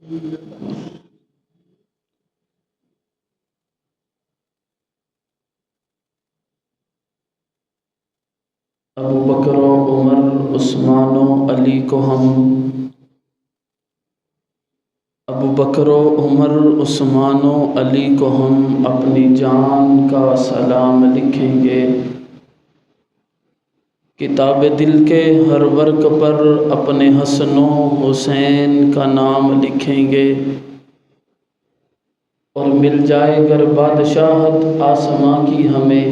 ابو بکر و عمر عثمان و علی کو ہم ابو بکر و عمر عثمان و علی کو ہم اپنی جان کا سلام لکھیں گے، کتاب دل کے ہر ورق پر اپنے حسن و حسین کا نام لکھیں گے، اور مل جائے گر بادشاہت آسماں کی ہمیں،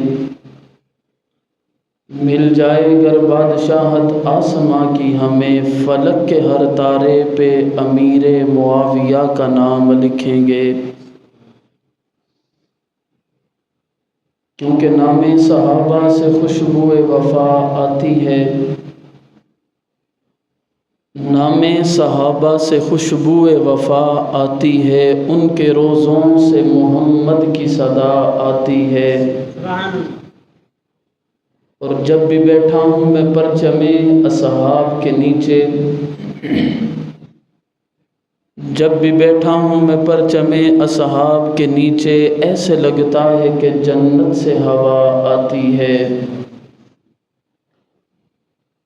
مل جائے گر بادشاہت آسماں کی ہمیں، فلک کے ہر تارے پہ امیر معاویہ کا نام لکھیں گے، کیونکہ نام صحابہ سے خوشبو وفا آتی ہے، نام صحابہ سے خوشبو وفا آتی ہے، ان کے روزوں سے محمد کی صدا آتی ہے، اور جب بھی بیٹھا ہوں میں پرچم اصحاب کے نیچے، جب بھی بیٹھا ہوں میں پرچم اصحاب کے نیچے، ایسے لگتا ہے کہ جنت سے ہوا آتی ہے۔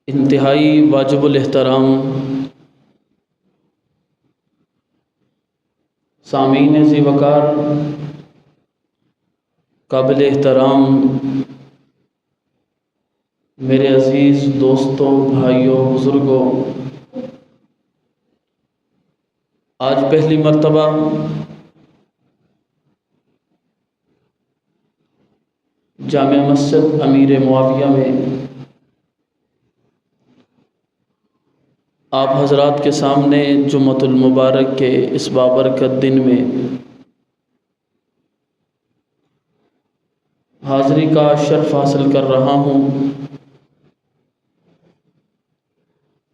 انتہائی واجب الاحترام سامعین ذی وقار، قابل احترام میرے عزیز دوستوں، بھائیوں، بزرگوں، آج پہلی مرتبہ جامع مسجد امیر معاویہ میں آپ حضرات کے سامنے جمعۃ المبارک کے اس بابرکت دن میں حاضری کا شرف حاصل کر رہا ہوں۔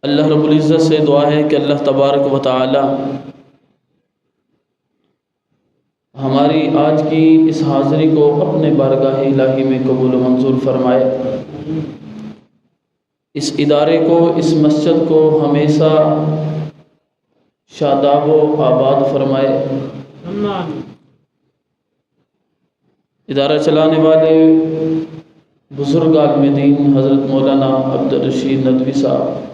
اللہ رب العزت سے دعا ہے کہ اللہ تبارک و تعالی ہماری آج کی اس حاضری کو اپنے بارگاہ الہی میں قبول و منظور فرمائے، اس ادارے کو، اس مسجد کو ہمیشہ شاداب و آباد فرمائے۔ ادارہ چلانے والے بزرگ عالم دین حضرت مولانا عبدالرشید ندوی صاحب،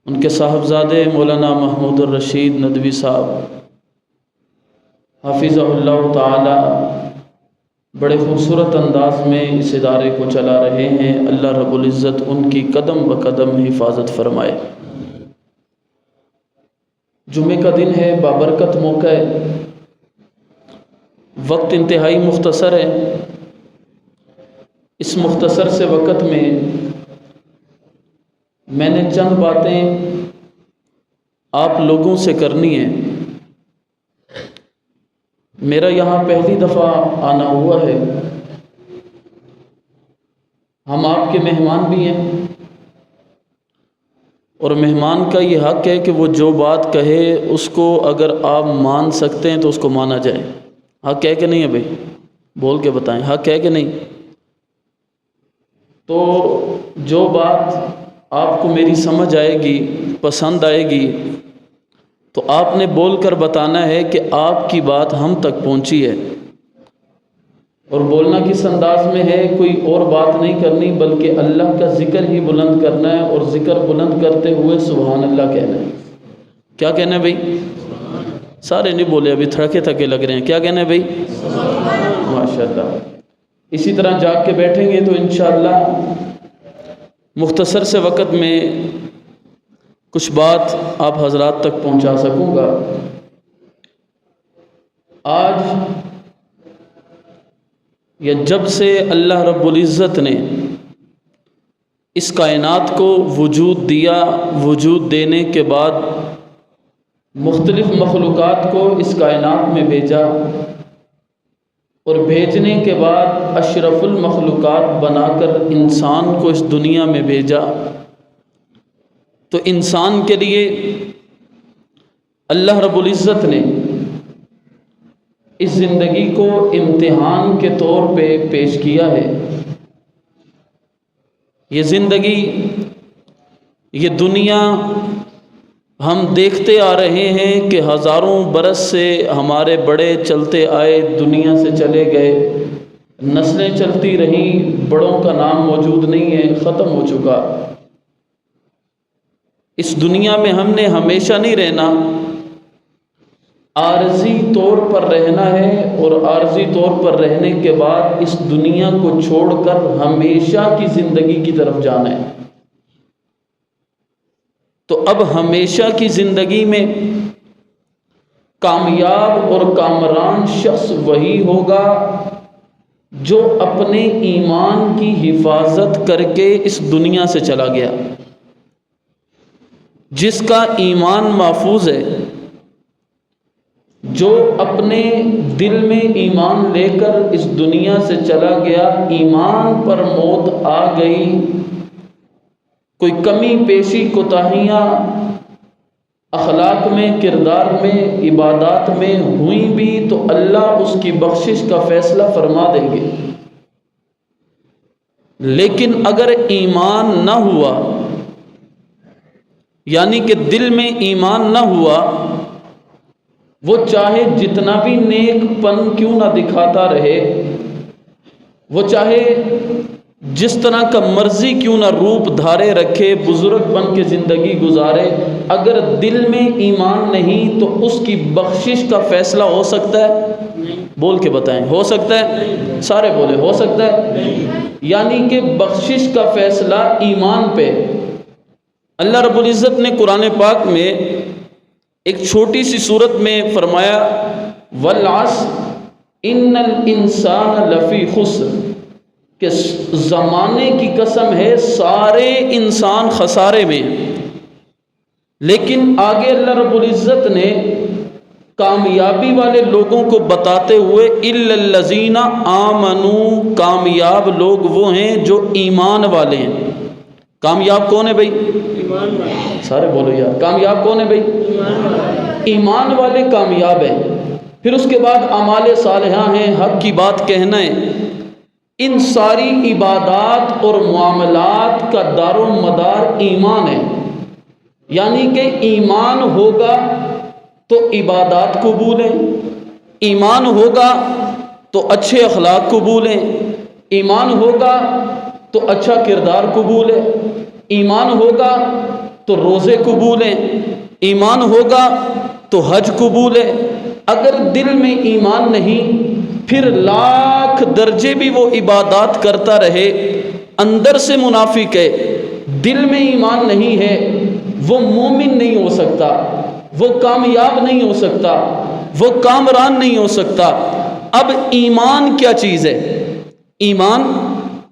ان کے صاحبزادے مولانا محمود الرشید ندوی صاحب حفظہ اللہ تعالی بڑے خوبصورت انداز میں اس ادارے کو چلا رہے ہیں، اللہ رب العزت ان کی قدم بقدم حفاظت فرمائے۔ جمعہ کا دن ہے، بابرکت موقع ہے، وقت انتہائی مختصر ہے۔ اس مختصر سے وقت میں میں نے چند باتیں آپ لوگوں سے کرنی ہیں۔ میرا یہاں پہلی دفعہ آنا ہوا ہے، ہم آپ کے مہمان بھی ہیں، اور مہمان کا یہ حق ہے کہ وہ جو بات کہے اس کو اگر آپ مان سکتے ہیں تو اس کو مانا جائے۔ حق ہے کہ نہیں ہے بھائی؟ بول کے بتائیں، حق ہے کہ نہیں؟ تو جو بات آپ کو میری سمجھ آئے گی، پسند آئے گی، تو آپ نے بول کر بتانا ہے کہ آپ کی بات ہم تک پہنچی ہے، اور بولنا کس انداز میں ہے، کوئی اور بات نہیں کرنی بلکہ اللہ کا ذکر ہی بلند کرنا ہے، اور ذکر بلند کرتے ہوئے سبحان اللہ کہنا ہے۔ کیا کہنا ہے بھائی؟ سارے نہیں بولے، ابھی تھکے تھکے لگ رہے ہیں۔ کیا کہنا ہے بھائی؟ ماشاءاللہ۔ اسی طرح جاگ کے بیٹھیں گے تو انشاءاللہ مختصر سے وقت میں کچھ بات آپ حضرات تک پہنچا سکوں گا۔ آج یا جب سے اللہ رب العزت نے اس کائنات کو وجود دیا، وجود دینے کے بعد مختلف مخلوقات کو اس کائنات میں بھیجا، اور بھیجنے کے بعد اشرف المخلوقات بنا کر انسان کو اس دنیا میں بھیجا، تو انسان کے لیے اللہ رب العزت نے اس زندگی کو امتحان کے طور پہ پیش کیا ہے۔ یہ زندگی، یہ دنیا ہم دیکھتے آ رہے ہیں کہ ہزاروں برس سے ہمارے بڑے چلتے آئے، دنیا سے چلے گئے، نسلیں چلتی رہیں، بڑوں کا نام موجود نہیں ہے، ختم ہو چکا۔ اس دنیا میں ہم نے ہمیشہ نہیں رہنا، عارضی طور پر رہنا ہے، اور عارضی طور پر رہنے کے بعد اس دنیا کو چھوڑ کر ہمیشہ کی زندگی کی طرف جانا ہے۔ تو اب ہمیشہ کی زندگی میں کامیاب اور کامران شخص وہی ہوگا جو اپنے ایمان کی حفاظت کر کے اس دنیا سے چلا گیا، جس کا ایمان محفوظ ہے، جو اپنے دل میں ایمان لے کر اس دنیا سے چلا گیا، ایمان پر موت آ گئی، کوئی کمی پیشی کوتاہیاں اخلاق میں، کردار میں، عبادات میں ہوئیں بھی تو اللہ اس کی بخشش کا فیصلہ فرما دیں گے۔ لیکن اگر ایمان نہ ہوا، یعنی کہ دل میں ایمان نہ ہوا، وہ چاہے جتنا بھی نیک پن کیوں نہ دکھاتا رہے، وہ چاہے جس طرح کا مرضی کیوں نہ روپ دھارے رکھے، بزرگ بن کے زندگی گزارے، اگر دل میں ایمان نہیں تو اس کی بخشش کا فیصلہ ہو سکتا ہے؟ بول کے بتائیں، ہو سکتا ہے؟ سارے بولے، ہو سکتا ہے؟ یعنی کہ بخشش کا فیصلہ ایمان پہ۔ اللہ رب العزت نے قرآن پاک میں ایک چھوٹی سی صورت میں فرمایا وَالْعَصْرِ إِنَّ الْإِنسَانَ لَفِي خُسْرٍ، کہ زمانے کی قسم ہے سارے انسان خسارے میں۔ لیکن آگے اللہ رب العزت نے کامیابی والے لوگوں کو بتاتے ہوئے إِلَّا الَّذِينَ آمَنُوا، کامیاب لوگ وہ ہیں جو ایمان والے ہیں۔ کامیاب کون ہے بھائی؟ ایمان والے۔ سارے بولو یار، کامیاب کون ہے بھائی؟ ایمان والے۔ ایمان والے کامیاب ہیں۔ پھر اس کے بعد اعمال صالحہ ہیں، حق کی بات کہنا ہے۔ ان ساری عبادات اور معاملات کا دار و مدار ایمان ہے، یعنی کہ ایمان ہوگا تو عبادات قبول ہیں، ایمان ہوگا تو اچھے اخلاق قبول ہیں، ایمان ہوگا تو اچھا کردار قبول ہے، ایمان ہوگا تو روزے قبول ہیں، ایمان ہوگا تو حج قبول ہے۔ اگر دل میں ایمان نہیں، پھر لاکھ درجے بھی وہ عبادات کرتا رہے، اندر سے منافق ہے، دل میں ایمان نہیں ہے، وہ مومن نہیں ہو سکتا، وہ کامیاب نہیں ہو سکتا، وہ کامران نہیں ہو سکتا۔ اب ایمان کیا چیز ہے؟ ایمان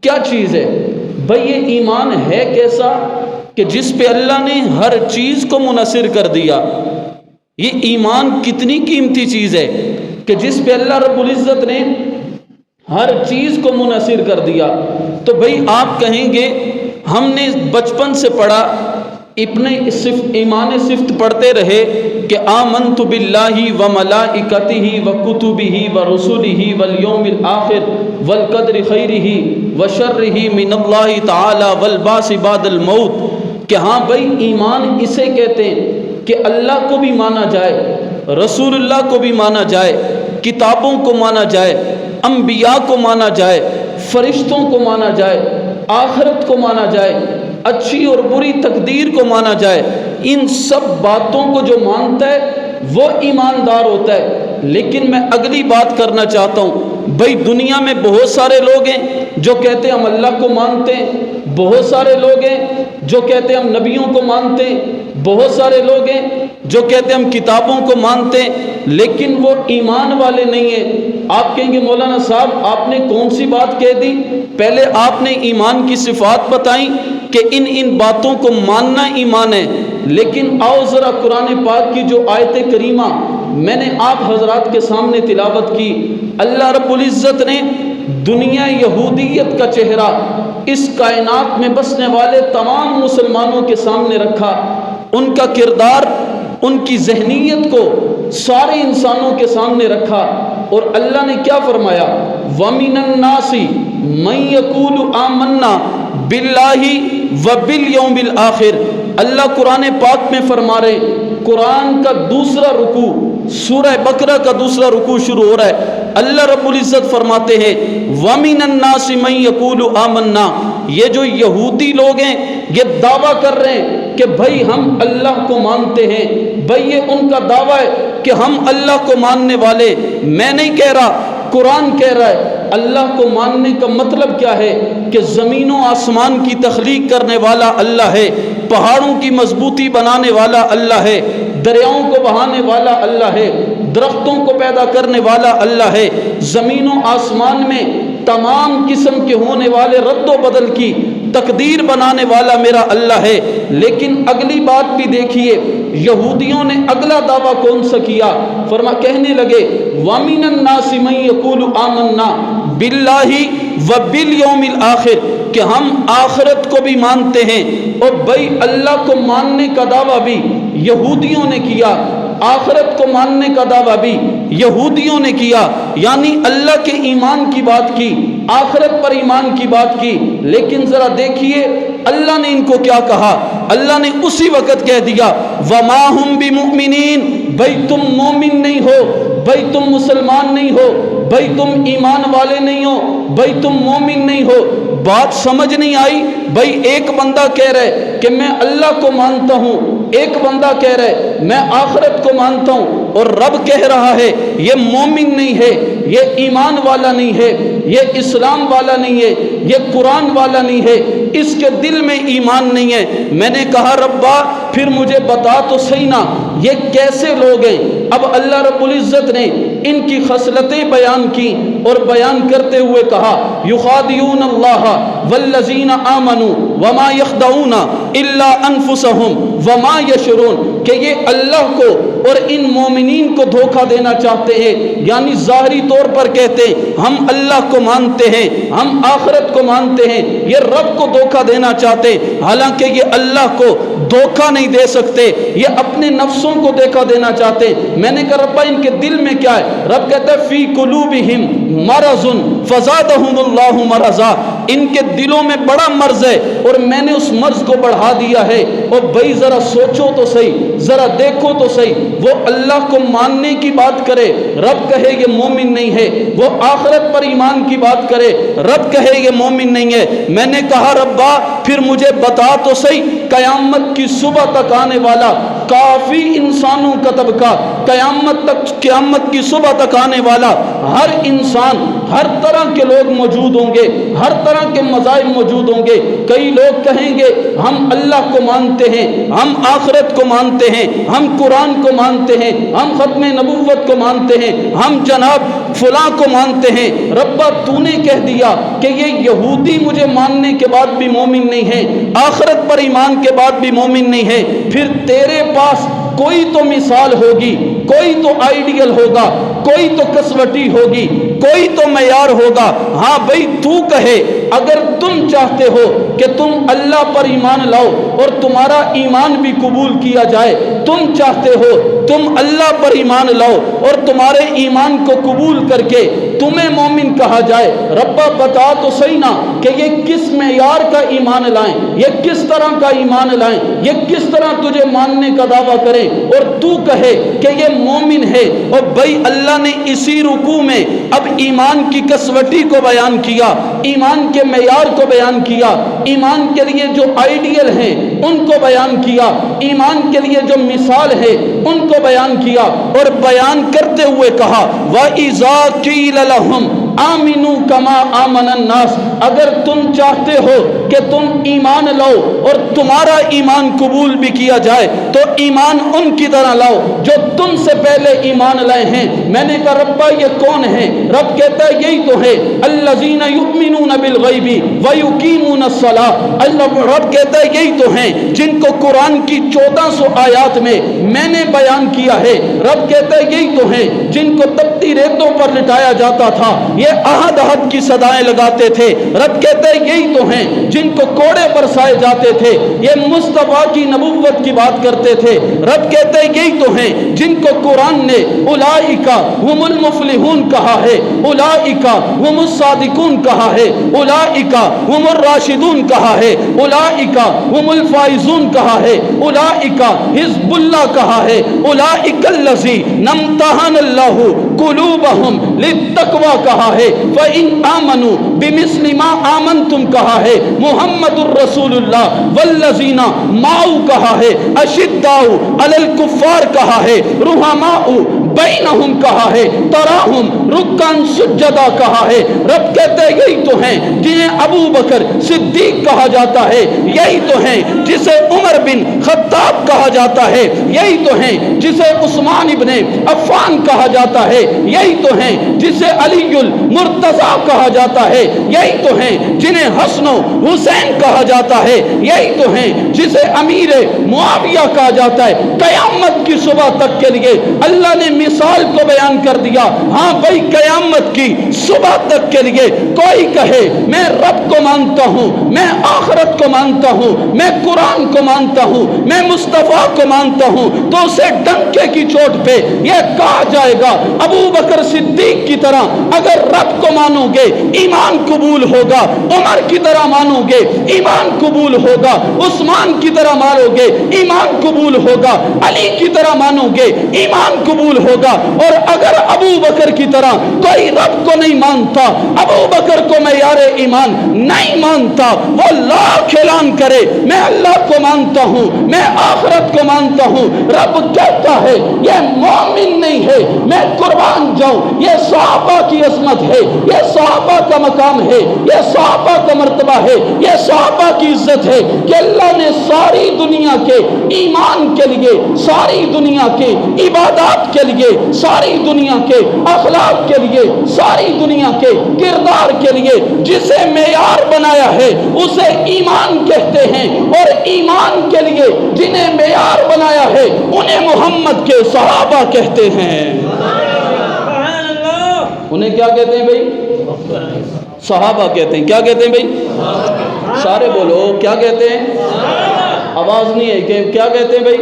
کیا چیز ہے بھئی؟ یہ ایمان ہے کیسا کہ جس پہ اللہ نے ہر چیز کو منحصر کر دیا۔ یہ ایمان کتنی قیمتی چیز ہے کہ جس پہ اللہ رب العزت نے ہر چیز کو منحصر کر دیا۔ تو بھئی آپ کہیں گے ہم نے بچپن سے پڑھا، اپنے ایمان صفت پڑھتے رہے کہ آمنت باللہ وملائکتہ وکتبہ ورسلہ والیوم الآخر والقدر خیرہ وشرہ من اللہ تعالی والبعث بعد الموت، کہ ہاں بھئی ایمان اسے کہتے ہیں کہ اللہ کو بھی مانا جائے، رسول اللہ کو بھی مانا جائے، کتابوں کو مانا جائے، انبیاء کو مانا جائے، فرشتوں کو مانا جائے، آخرت کو مانا جائے، اچھی اور بری تقدیر کو مانا جائے۔ ان سب باتوں کو جو مانتا ہے وہ ایماندار ہوتا ہے۔ لیکن میں اگلی بات کرنا چاہتا ہوں، بھئی دنیا میں بہت سارے لوگ ہیں جو کہتے ہیں ہم اللہ کو مانتے ہیں، بہت سارے لوگ ہیں جو کہتے ہیں ہم نبیوں کو مانتے ہیں، بہت سارے لوگ ہیں جو کہتے ہیں ہم کتابوں کو مانتے ہیں، لیکن وہ ایمان والے نہیں ہیں۔ آپ کہیں گے مولانا صاحب آپ نے کون سی بات کہہ دی؟ پہلے آپ نے ایمان کی صفات بتائیں کہ ان باتوں کو ماننا ایمان ہے، لیکن آؤ ذرا قرآن پاک کی جو آیت کریمہ میں نے آپ حضرات کے سامنے تلاوت کی، اللہ رب العزت نے دنیا یہودیت کا چہرہ اس کائنات میں بسنے والے تمام مسلمانوں کے سامنے رکھا، ان کا کردار، ان کی ذہنیت کو سارے انسانوں کے سامنے رکھا، اور اللہ نے کیا فرمایا؟ وَمِنَ النَّاسِ مَن يَقُولُ آمَنَّا بِاللَّهِ وَبِالْيَوْمِ الْآخِرِ، اللہ قرآن پاک میں فرما رہے، قرآن کا دوسرا رکوع سورہ بقرہ کا دوسرا رکوع شروع ہو رہا ہے، اللہ رب العزت فرماتے ہیں وَمِنَ النَّاسِ مَن يَقُولُ آمَنَّا، یہ جو یہودی لوگ ہیں یہ دعویٰ کر رہے ہیں کہ بھائی ہم اللہ کو مانتے ہیں، بھائی یہ ان کا دعویٰ ہے کہ ہم اللہ کو ماننے والے، میں نہیں کہہ رہا، قرآن کہہ رہا ہے۔ اللہ کو ماننے کا مطلب کیا ہے کہ زمین و آسمان کی تخلیق کرنے والا اللہ ہے، پہاڑوں کی مضبوطی بنانے والا اللہ ہے، دریاؤں کو بہانے والا اللہ ہے، درختوں کو پیدا کرنے والا اللہ ہے، زمین و آسمان میں تمام قسم کے ہونے والے رد و بدل کی تقدیر بنانے والا میرا اللہ ہے۔ لیکن اگلی بات بھی دیکھیے، یہودیوں نے اگلا دعویٰ کون سا کیا؟ کہنے لگے وَمِنَ النَّاسِ مَن يَقُولُ آمَنَّا بِاللَّهِ وَبِالْيَوْمِ الْآخِرِ، کہ ہم آخرت کو بھی مانتے ہیں، اور بھائی اللہ کو ماننے کا دعویٰ بھی یہودیوں نے کیا، آخرت کو ماننے کا دعویٰ بھی یہودیوں نے کیا، یعنی اللہ کے ایمان کی بات کی، آخرت پر ایمان کی بات کی۔ لیکن ذرا دیکھیے اللہ نے ان کو کیا کہا، اللہ نے اسی وقت کہہ دیا وَمَا هُمْ بِمُؤْمِنِينَ، بھائی تم مومن نہیں ہو، بھائی تم مسلمان نہیں ہو، بھائی تم ایمان والے نہیں ہو، بھائی تم مومن نہیں ہو۔ بات سمجھ نہیں آئی؟ بھائی ایک بندہ کہہ رہے کہ میں اللہ کو مانتا ہوں، ایک بندہ کہہ رہے میں آخرت کو مانتا ہوں، اور رب کہہ رہا ہے یہ مومن نہیں ہے، یہ ایمان والا نہیں ہے، یہ اسلام والا نہیں ہے، یہ قرآن والا نہیں ہے، اس کے دل میں ایمان نہیں ہے۔ میں نے کہا ربا پھر مجھے بتا تو صحیح نا یہ کیسے لوگ ہیں؟ اب اللہ رب العزت نے ان کی خصلتیں بیان کی اور بیان کرتے ہوئے کہا یخادعون اللہ والذین آمنوا وما یخدعون الا انفسهم وما یشعرون، کہ یہ اللہ کو اور ان مومنین کو دھوکہ دینا چاہتے ہیں، یعنی ظاہری طور پر کہتے ہیں ہم اللہ کو مانتے ہیں، ہم آخرت کو مانتے ہیں، یہ رب کو دھوکہ دینا چاہتے ہیں، حالانکہ یہ اللہ کو دھوکہ نہیں دے سکتے، یہ اپنے نفسوں کو دھوکہ دینا چاہتے ہیں۔ میں نے کہا ربا ان کے دل میں کیا ہے؟ رب کہتا ہے فی قلوبہم مرض فزادہم اللہ مرضا، ان کے دلوں میں بڑا مرض ہے اور میں نے اس مرض کو بڑھا دیا ہے۔ اور بھائی ذرا سوچو تو صحیح، ذرا دیکھو تو صحیح، وہ اللہ کو ماننے کی بات کرے، رب کہے یہ مومن نہیں ہے، وہ آخرت پر ایمان کی بات کرے، رب کہے یہ مومن نہیں ہے۔ میں نے کہا ربا پھر مجھے بتا تو صحیح، قیامت کی صبح تک آنے والا کافی انسانوں کا طبقہ، قیامت کی صبح تک آنے والا ہر انسان، ہر طرح کے لوگ موجود ہوں گے، ہر طرح کے مذاہب موجود ہوں گے۔ کئی لوگ کہیں گے ہم اللہ کو مانتے ہیں، ہم آخرت کو مانتے ہیں، ہم قرآن کو مانتے ہیں، ہم ختم نبوت کو مانتے ہیں، ہم جناب فلاں کو مانتے ہیں۔ ربا تو نے کہہ دیا کہ یہ یہودی مجھے ماننے کے بعد بھی مومن نہیں ہے، آخرت پر ایمان کے بعد بھی مومن نہیں ہے، پھر تیرے پاس کوئی تو مثال ہوگی، کوئی تو آئیڈیل ہوگا، کوئی تو کسوٹی ہوگی، کوئی تو معیار ہوگا۔ ہاں بھائی تو کہے اگر تم چاہتے ہو کہ تم اللہ پر ایمان لاؤ اور تمہارا ایمان بھی قبول کیا جائے، تم چاہتے ہو تم اللہ پر ایمان لاؤ اور تمہارے ایمان کو قبول کر کے تمہیں مومن کہا جائے، ربا بتا تو صحیح نا کہ یہ کس معیار کا ایمان لائیں، یہ کس طرح کا ایمان لائیں، یہ کس طرح تجھے ماننے کا دعویٰ کریں اور تو کہے کہ یہ مومن ہے۔ اور بھائی اللہ نے اسی رکوع میں اب ایمان کی کسوٹی کو بیان کیا، ایمان کے معیار کو بیان کیا، ایمان کے لیے جو آئیڈیل ہیں ان کو بیان کیا، ایمان کے لیے جو مثال ہے ان کو بیان کیا، اور بیان کرتے ہوئے کہا وَإِذَا قِيلَ لَهُمْ آمِنُوا كَمَا آمَنَ النَّاسِ، اگر تم چاہتے ہو کہ تم ایمان لاؤ اور تمہارا ایمان قبول بھی کیا جائے تو ایمان ان کی طرح لاؤ جو تم سے پہلے ایمان لائے ہیں۔ میں نے کہا ربا یہ کون ہے؟ رب کہتا ہے یہی تو ہے الذین یؤمنون بالغیب ویقیمون الصلاۃ، اللہ رب کہتا ہے یہی تو ہیں جن کو قرآن کی 1400 آیات میں نے بیان کیا ہے۔ رب کہتا ہے یہی تو ہیں جن کو تپتی ریتوں پر لٹایا جاتا تھا، یہ احد احد کی صدائیں لگاتے تھے۔ رب کہتا ہے یہی تو ہیں جن کو کوڑے برسائے جاتے تھے، یہ مصطفیٰ کی نبوت کی بات کرتے تھے۔ رب کہتے ہیں یہی تو ہیں جن کو قرآن نے اولئک هم المفلحون کہا ہے، اولئک هم الصادقون کہا ہے، اولئک هم الراشدون کہا ہے، اولئک هم الفائزون کہا ہے، اولئک حزب اللہ کہا ہے، اولئک الذین امتحن اللہ قلوبہم للتقوی کہا ہے، فإن آمنوا بمثل ما آمنتم کہا ہے، محمد الرسول اللہ والذین معه کہا ہے، اشداء علی الکفار کہا ہے، رحماء بینہم کہا ہے، تراہم رکعا سجدا کہا ہے۔ رب کہتے ہیں یہی تو ہیں جنہیں ابو بکر صدیق کہا جاتا ہے، یہی تو ہیں جسے عمر بن خطاب کہا جاتا ہے، یہی تو ہیں جسے عثمان ابن عفان کہا جاتا ہے، یہی تو ہیں جسے علی المرتضی کہا جاتا ہے، یہی تو ہیں جنہیں حسن و حسین کہا جاتا ہے، یہی تو ہیں جسے امیر معاویہ کہا جاتا ہے۔ قیامت کی صبح تک کے لیے اللہ نے مثال کو بیان کر دیا۔ ہاں بھائی، قیامت کی صبح تک کے لیے کوئی کہے میں رب کو مانتا ہوں، میں آخرت کو مانتا ہوں، میں قرآن کو مانتا ہوں، میں مصطفیٰ کو مانتا ہوں، تو اسے ڈنکے کی چوٹ پہ یہ کہا جائے گا ابو بکر صدیق کی طرح اگر رب کو مانو گے ایمان قبول ہوگا، عمر کی طرح مانو گے ایمان قبول ہوگا، عثمان کی طرح مانو گے ایمان قبول ہوگا، علی کی طرح مانو گے ایمان قبول ہوگا۔ اور اگر ابو بکر کی طرح کوئی رب کو نہیں مانتا، ابو بکر کو معیار ایمان نہیں مانتا، وہ لاکھ اعلان کرے میں اللہ کو مانتا ہوں، میں آخرت کو مانتا ہوں، رب کہتا ہے یہ مومن نہیں ہے، میں قربان جاؤں، یہ صحابہ کی عظمت ہے، یہ صحابہ کا مقام ہے، یہ صحابہ کا مرتبہ ہے، یہ صحابہ کی عزت ہے کہ اللہ نے ساری دنیا کے ایمان کے لیے، ساری دنیا کے عبادات کے لیے، ساری دنیا کے اخلاق کے لیے، ساری دنیا کے کردار کے لیے جسے معیار بنایا ہے اسے ایمان کہتے ہیں، اور ایمان کے لیے جنہیں معیار بنایا ہے انہیں محمد کے صحابہ کہتے ہیں۔ انہیں کیا کہتے ہیں بھائی؟ صحابہ کہتے ہیں۔ کیا کہتے ہیں بھائی؟ سارے بولو، کیا کہتے ہیں؟ آواز نہیں ہے کہ کیا کہتے ہیں بھائی؟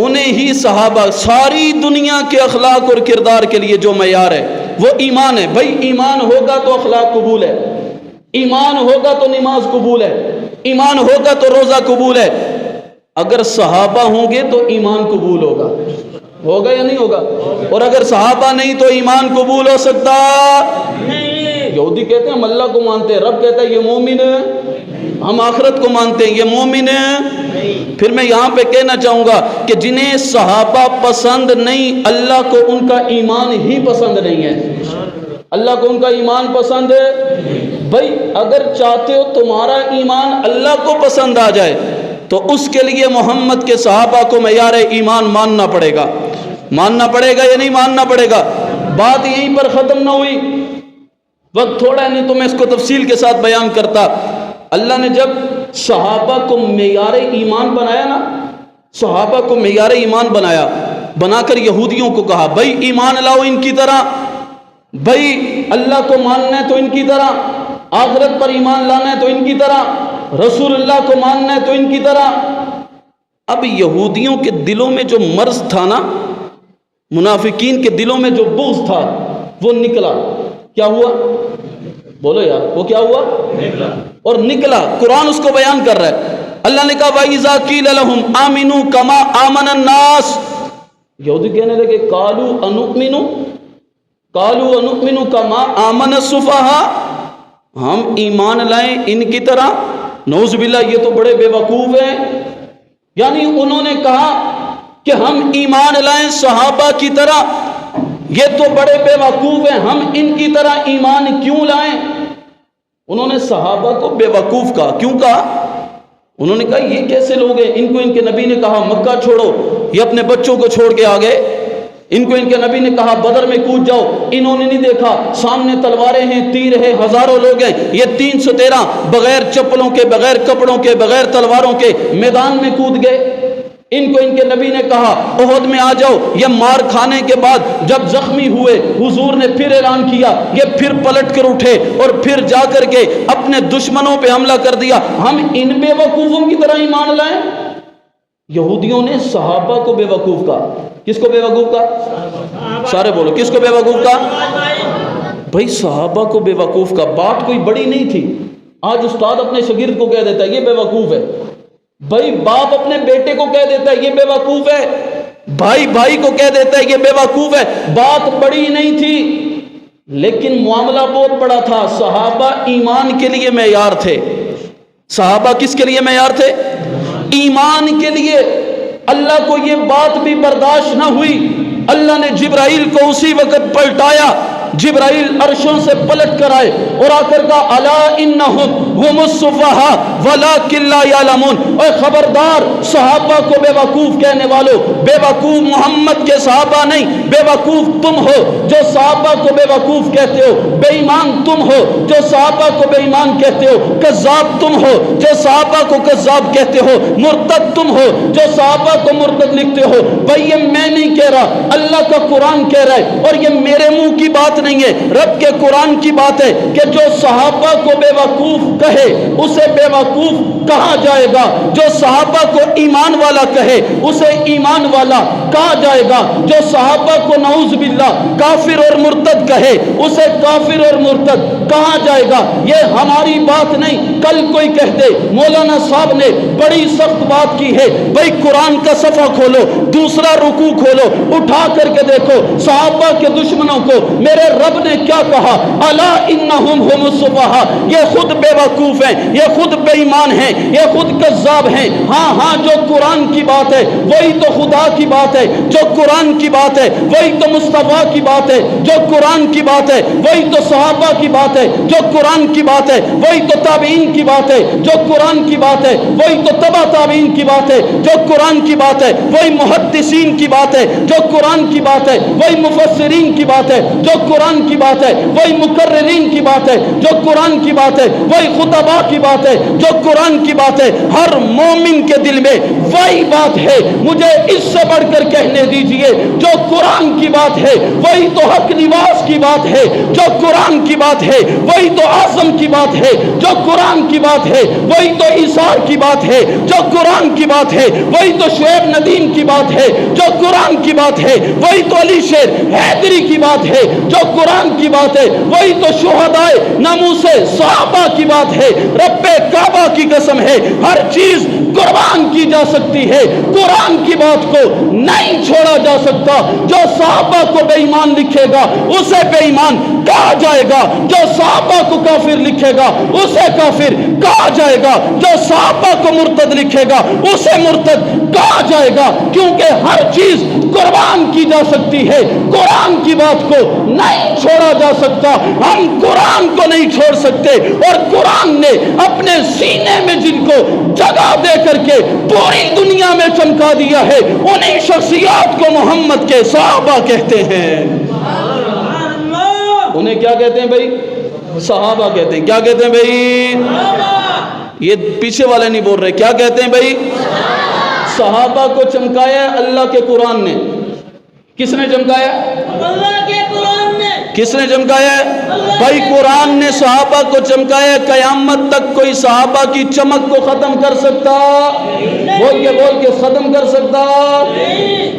انہیں ہی صحابہ، ساری دنیا کے اخلاق اور کردار کے لیے جو معیار ہے وہ ایمان ہے۔ بھائی ایمان ہوگا تو اخلاق قبول ہے، ایمان ہوگا تو نماز قبول ہے، ایمان ہوگا تو روزہ قبول ہے۔ اگر صحابہ ہوں گے تو ایمان قبول ہوگا، ہوگا یا نہیں ہوگا؟ اور اگر صحابہ نہیں تو ایمان قبول ہو سکتا نہیں۔ یہودی کہتے ہیں ہم اللہ کو مانتے ہیں، رب کہتا ہے یہ مومن ہے، ہم آخرت کو مانتے ہیں، یہ مومن ہے۔ پھر میں یہاں پہ کہنا چاہوں گا کہ جنہیں صحابہ پسند نہیں، اللہ کو ان کا ایمان ہی پسند نہیں ہے۔ اللہ کو ان کا ایمان پسند ہے۔ بھائی اگر چاہتے ہو تمہارا ایمان اللہ کو پسند آ جائے تو اس کے لیے محمد کے صحابہ کو معیار ایمان ماننا پڑے گا۔ ماننا پڑے گا یا نہیں ماننا پڑے گا؟ بات یہیں پر ختم نہ ہوئی، وقت تھوڑا ہے نہیں تو میں اس کو تفصیل کے ساتھ بیان کرتا۔ اللہ نے جب صحابہ کو معیار ایمان بنایا نا، صحابہ کو معیار ایمان بنایا، بنا کر یہودیوں کو کہا بھائی ایمان لاؤ ان کی طرح، بھائی اللہ کو ماننا ہے تو ان کی طرح، آخرت پر ایمان لانا ہے تو ان کی طرح، رسول اللہ کو ماننا ہے تو ان کی طرح۔ اب یہودیوں کے دلوں میں جو مرض تھا نا، منافقین کے دلوں میں جو بغض تھا وہ نکلا۔ کیا ہوا؟ بولو یار، وہ کیا ہوا؟ نکلا۔ اور نکلا، قرآن اس کو بیان کر رہا ہے۔ اللہ نے کہا وَإِذَا قِيلَ لَهُمْ آمِنُوا كَمَا آمَنَ النَّاسُ، یہودی کہنے لگے قَالُوا أَنُؤْمِنُ كَمَا آمَنَ السُّفَهَاءُ، ہم ایمان لائیں ان کی طرح؟ نعوذ باللہ، یہ تو بڑے بے وقوف ہیں۔ یعنی انہوں نے کہا کہ ہم ایمان لائیں صحابہ کی طرح، یہ تو بڑے بے وقوف ہیں، ہم ان کی طرح ایمان کیوں لائیں؟ انہوں نے صحابہ کو بے وقوف کہا۔ کیوں کہا؟ انہوں نے کہا یہ کیسے لوگ ہیں، ان کو ان کے نبی نے کہا مکہ چھوڑو، یہ اپنے بچوں کو چھوڑ کے آ گئے۔ ان کو ان کے نبی نے کہا بدر میں کود جاؤ، انہوں نے نہیں دیکھا سامنے تلواریں ہیں، تیر ہیں، ہزاروں لوگ ہیں، یہ 313 بغیر چپلوں کے، بغیر کپڑوں کے، بغیر تلواروں کے میدان میں کود گئے۔ ان کو ان کے نبی نے کہا احد میں آ جاؤ. یہ مار کھانے کے بعد جب زخمی ہوئے حضور نے پھر اعلان کیا, یہ پھر پلٹ کر اٹھے اور پھر جا کر کے اپنے دشمنوں پہ حملہ کر دیا. ہم ان بے وقوفوں کی طرح ایمان لائیں؟ یہودیوں نے صحابہ کو بے وقوف کہا. کس کو بے وقوف کہا؟ سارے بولو, کس کو بے وقوف کہا؟ بھائی صحابہ کو بے وقوف کا بات کوئی بڑی نہیں تھی. آج استاد اپنے شاگرد کو کہہ دیتا ہے یہ بے وقوف ہے. بھائی باپ اپنے بیٹے کو کہہ دیتا ہے یہ بے وقوف ہے. بھائی بھائی کو کہہ دیتا ہے یہ بے وقوف ہے. بات بڑی نہیں تھی لیکن معاملہ بہت بڑا تھا. صحابہ ایمان کے لیے معیار تھے. صحابہ کس کے لیے معیار تھے؟ ایمان کے لیے. اللہ کو یہ بات بھی برداشت نہ ہوئی, اللہ نے جبرائیل کو اسی وقت پلٹایا. جبرائیل عرشوں سے پلٹ کر آئے اور آ کر کہا الا انہم هم السفہاء ولکن لا یعلمون. اے خبردار صحابہ کو بے وقوف کہنے والوں, بے وقوف محمد کے صحابہ نہیں, بے وقوف تم ہو جو صحابہ کو بے وقوف کہتے ہو. بے ایمان تم ہو جو صحابہ کو بے ایمان کہتے ہو. کذاب تم ہو جو صحابہ کو کذاب کہتے ہو. مرتد تم ہو جو صحابہ کو مرتد لکھتے ہو. بھائی یہ میں نہیں کہہ رہا, اللہ کا قرآن کہہ رہا ہے, اور یہ میرے منہ کی بات نہیں ہے, رب کے قرآن کی بات ہے کہ جو صحابہ کو بے وقوف کہے اسے بے وقوف کہا جائے گا. جو صحابہ کو ایمان والا کہے اسے ایمان والا کہا جائے گا. جو صحابہ کو نعوذ باللہ کافر اور مرتد کہے اسے کافر اور مرتد کہا جائے گا. یہ ہماری بات نہیں. کل کوئی کہہ دے مولانا صاحب نے بڑی سخت بات کی ہے, بھائی قرآن کا صفحہ کھولو, دوسرا رکوع کھولو, اٹھا کر کے دیکھو صحابہ کے دشمنوں کو میرے رب نے کیا کہا, الا انہم هم السفہاء. یہ خود بے وقوف ہیں, یہ خود بے ایمان ہیں, یہ خود کذاب ہیں. ہاں ہاں جو قرآن کی بات ہے وہی تو خدا کی بات ہے, جو قرآن کی بات ہے وہی تو مصطفیٰ کی بات ہے, جو قرآن کی بات ہے وہی تو صحابہ کی بات ہے, جو قرآن کی بات ہے وہی تو تابعین کی بات ہے, جو قرآن کی بات ہے وہی تو تبع تابعین کی بات ہے, جو قرآن کی بات ہے وہی محدثین کی بات ہے, جو قرآن کی بات ہے وہی مفسرین کی بات ہے, جو قرآن کی بات ہے وہی مقررین کی بات ہے, جو قرآن کی بات ہے وہی خطباء کی بات ہے, جو قرآن کی بات ہے ہر مومن کے دل میں وہی بات ہے. مجھے اس سے بڑھ کر کہنے دیجئے جو قرآن کی بات ہے وہی تو حق نواز کی بات ہے, جو قرآن کی بات ہے وہی تو اعظم کی بات ہے, جو قرآن کی بات ہے وہی تو عیسیٰ کی بات ہے, جو قرآن کی بات ہے وہی تو شعیب ندیم کی بات ہے, جو قرآن کی بات ہے وہی تو علی شیر حیدری کی بات ہے, جو قرآن کی بات ہے وہی تو شہدائے ناموس صحابہ کی بات ہے. رب کعبہ کی قسم ہے ہر چیز قربان کی جا سکتی ہے, قرآن کی بات کو نہیں چھوڑا جا سکتا. جو صحابہ کو بے ایمان لکھے گا اسے بے ایمان کہا جائے گا, جو صحابہ کو کافر لکھے گا اسے کافر کہا جائے گا, جو صحابہ کو مرتد لکھے گا اسے مرتد کہا جائے گا, کیونکہ ہر چیز قربان کی جا سکتی ہے, قرآن کی بات کو نہیں چھوڑا جا سکتا. ہم قرآن کو نہیں چھوڑ سکتے, اور قرآن نے اپنے سینے میں جن کو جگہ دے کر کے پوری دنیا میں چمکا دیا ہے انہیں شخصیات کو محمد کے صحابہ کہتے ہیں. انہیں کیا کہتے ہیں بھائی؟ صحابہ کہتے ہیں. کیا کہتے ہیں بھائی؟ یہ پیچھے والے نہیں بول رہے, کیا کہتے ہیں بھائی؟ صحابہ کو چمکایا اللہ کے قرآن نے. کس نے چمکایا؟ اللہ کے قرآن نے. کس نے چمکایا ہے؟ بھائی قرآن نے صحابہ کو چمکایا. قیامت تک کوئی صحابہ کی چمک کو ختم کر سکتا؟ بول کے ختم کر سکتا؟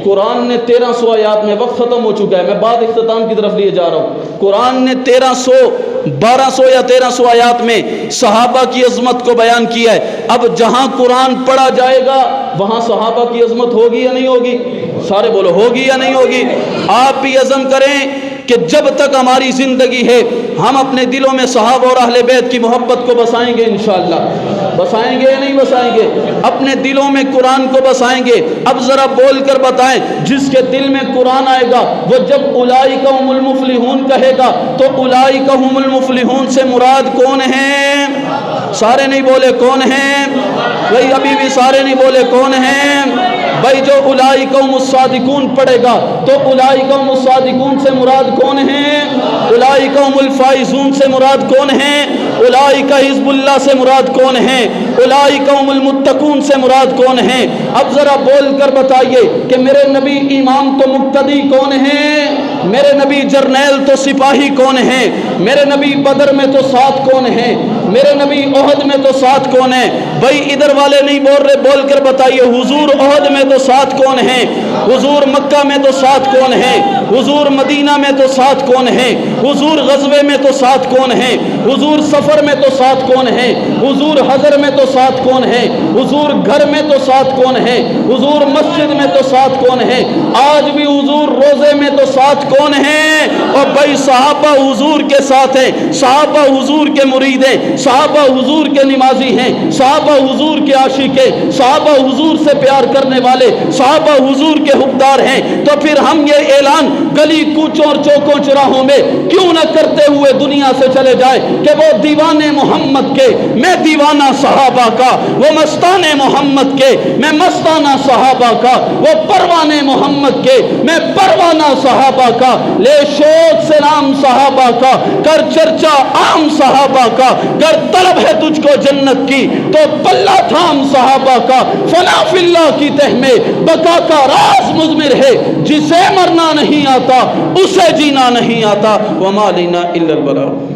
قرآن نے 1300 آیات میں, وقت ختم ہو چکا ہے, میں بعد اختتام کی طرف لیے جا رہا ہوں. قرآن نے 1200 یا 1300 آیات میں صحابہ کی عظمت کو بیان کیا ہے. اب جہاں قرآن پڑھا جائے گا وہاں صحابہ کی عظمت ہوگی یا نہیں ہوگی؟ سارے بولو, ہوگی یا نہیں ہوگی؟ آپ بھی عزم کریں کہ جب تک ہماری زندگی ہے ہم اپنے دلوں میں صحابہ اور اہل بیت کی محبت کو بسائیں گے. انشاءاللہ بسائیں گے یا نہیں بسائیں گے؟ اپنے دلوں میں قرآن کو بسائیں گے. اب ذرا بول کر بتائیں, جس کے دل میں قرآن آئے گا وہ جب اولئک هم المفلحون کہے گا تو اولئک هم المفلحون سے مراد کون ہیں؟ سارے نہیں بولے کون ہیں؟ وہی ابھی بھی سارے نہیں بولے کون ہیں؟ بھائی جو اولئک هم الصادقون پڑھے گا تو اولئک هم الصادقون سے مراد کون ہیں؟ اولئک هم الفائزون سے مراد کون ہیں؟ اولئک حزب اللہ سے مراد کون ہیں؟ اولئک هم المتقون سے مراد کون ہیں؟ اب ذرا بول کر بتائیے کہ میرے نبی امام تو مقتدی کون ہیں؟ میرے نبی جرنیل تو سپاہی کون ہیں؟ میرے نبی بدر میں تو ساتھ کون ہیں؟ میرے نبی احد میں تو ساتھ کون ہیں؟ بھائی ادھر والے نہیں بول رہے، بول کر بتائیے حضور احد میں تو ساتھ کون ہیں؟ حضور مکہ میں تو ساتھ کون ہیں؟ حضور مدینہ میں تو ساتھ کون ہیں؟ حضور غزوے میں تو ساتھ کون ہیں؟ حضور سفر میں تو ساتھ کون ہیں؟ حضور حضر میں تو ساتھ کون ہیں؟ حضور گھر میں تو ساتھ کون ہیں؟ حضور مسجد میں تو ساتھ کون ہیں؟ آج بھی حضور روزے میں تو ساتھ کون ہیں؟ اور بھائی صحابہ حضور کے ساتھ ہیں، صحابہ حضور کے مرید ہیں، صحابہ حضور کے نمازی ہیں، صحابہ حضور کے عاشق ہیں، صحابہ حضور سے پیار کرنے والے، صحابہ حضور کے حقدار ہیں۔ تو پھر ہم یہ اعلان گلی کوچوں اور چوکوں چراہوں میں کیوں نہ کرتے ہوئے دنیا سے چلے جائے کہ وہ دیوانے محمد کے، میں دیوانہ صحابہ کا، وہ مستانے محمد کے، میں مستانہ صحابہ کا، وہ پروانے محمد کے، میں پروانہ صحابہ کا، لے شوق سے نام صحابہ کا، کر چرچا عام صحابہ کا، گر طلب ہے تجھ کو جنت کی تو پلہ تھام صحابہ کا، فنا فی اللہ کی تہ میں بقا کا راز مضمر ہے، جسے مرنا نہیں آتا اسے جینا نہیں آتا، وما لینا الا البلاغ۔